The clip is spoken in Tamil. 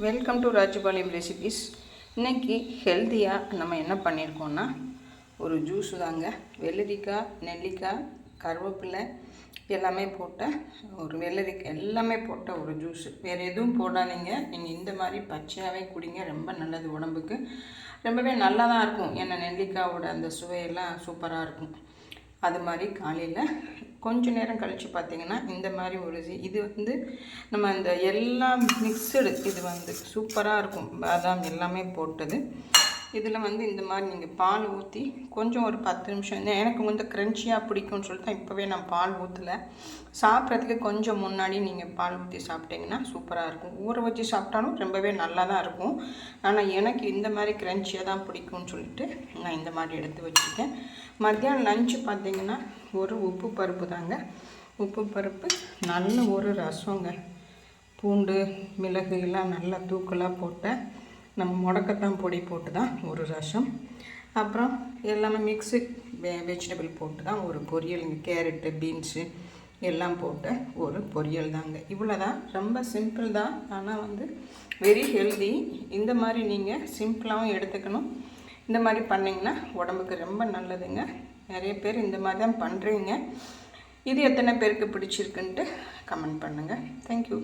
Welcome to Rajapalayam recipes. இன்றைக்கி ஹெல்த்தியாக நம்ம என்ன பண்ணியிருக்கோன்னா ஒரு ஜூஸு தாங்க. வெள்ளரிக்காய், நெல்லிக்காய், கருவேப்பிலை எல்லாமே போட்ட ஒரு வெள்ளரிக்காய் எல்லாமே போட்ட ஒரு ஜூஸு. வேறு எதுவும் போடாதீங்க. நீங்கள் இந்த மாதிரி பச்சையாகவே குடிங்க. ரொம்ப நல்லது உடம்புக்கு. ரொம்பவே நல்லா தான் இருக்கும். ஏன்னா நெல்லிக்காயோட அந்த சுவையெல்லாம் சூப்பராக இருக்கும். அது மாதிரி காலையில் கொஞ்சம் நேரம் கழித்து பார்த்திங்கன்னா இந்த மாதிரி ஒரு இது நம்ம இந்த எல்லாம் மிக்சடு இது சூப்பராக இருக்கும். பாதாம் எல்லாமே போட்டது. இதில் இந்த மாதிரி நீங்கள் பால் ஊற்றி கொஞ்சம் ஒரு 10 நிமிஷம் எனக்கு க்ரன்ச்சியாக பிடிக்கும்னு சொல்லிட்டு இப்போவே நான் பால் ஊற்றலை. சாப்பிட்றதுக்கு கொஞ்சம் முன்னாடி நீங்கள் பால் ஊற்றி சாப்பிட்டிங்கன்னா சூப்பராக இருக்கும். ஊற வச்சு சாப்பிட்டாலும் ரொம்பவே நல்லா தான் இருக்கும். ஆனால் எனக்கு இந்த மாதிரி க்ரன்ச்சியாக தான் பிடிக்கும்னு சொல்லிட்டு நான் இந்த மாதிரி எடுத்து வச்சுருக்கேன். மத்தியானம் லஞ்சு பார்த்திங்கன்னா ஒரு உப்பு பருப்பு தாங்க. உப்பு பருப்பு, நல்ல ஒரு ரசங்க. பூண்டு, மிளகு எல்லாம் நல்லா தூக்கலாக போட்ட நம்ம முடக்கத்தான் பொடி போட்டு தான் ஒரு ரசம். அப்புறம் எல்லாமே மிக்ஸு வெஜிடபிள் போட்டு தான் ஒரு பொரியல். கேரட்டு, பீன்ஸு எல்லாம் போட்ட ஒரு பொரியல் தாங்க. இவ்வளோ தான். ரொம்ப சிம்பிள் தான். ஆனால் வெரி ஹெல்தி. இந்த மாதிரி நீங்கள் சிம்பிளாகவும் எடுத்துக்கணும். இந்த மாதிரி பண்ணிங்கன்னா உடம்புக்கு ரொம்ப நல்லதுங்க. நிறைய பேர் இந்த மாதிரி தான் பண்ணுறீங்க. இது எத்தனை பேருக்கு பிடிச்சிருக்குன்ட்டு கமெண்ட் பண்ணுங்கள். தேங்க்யூ.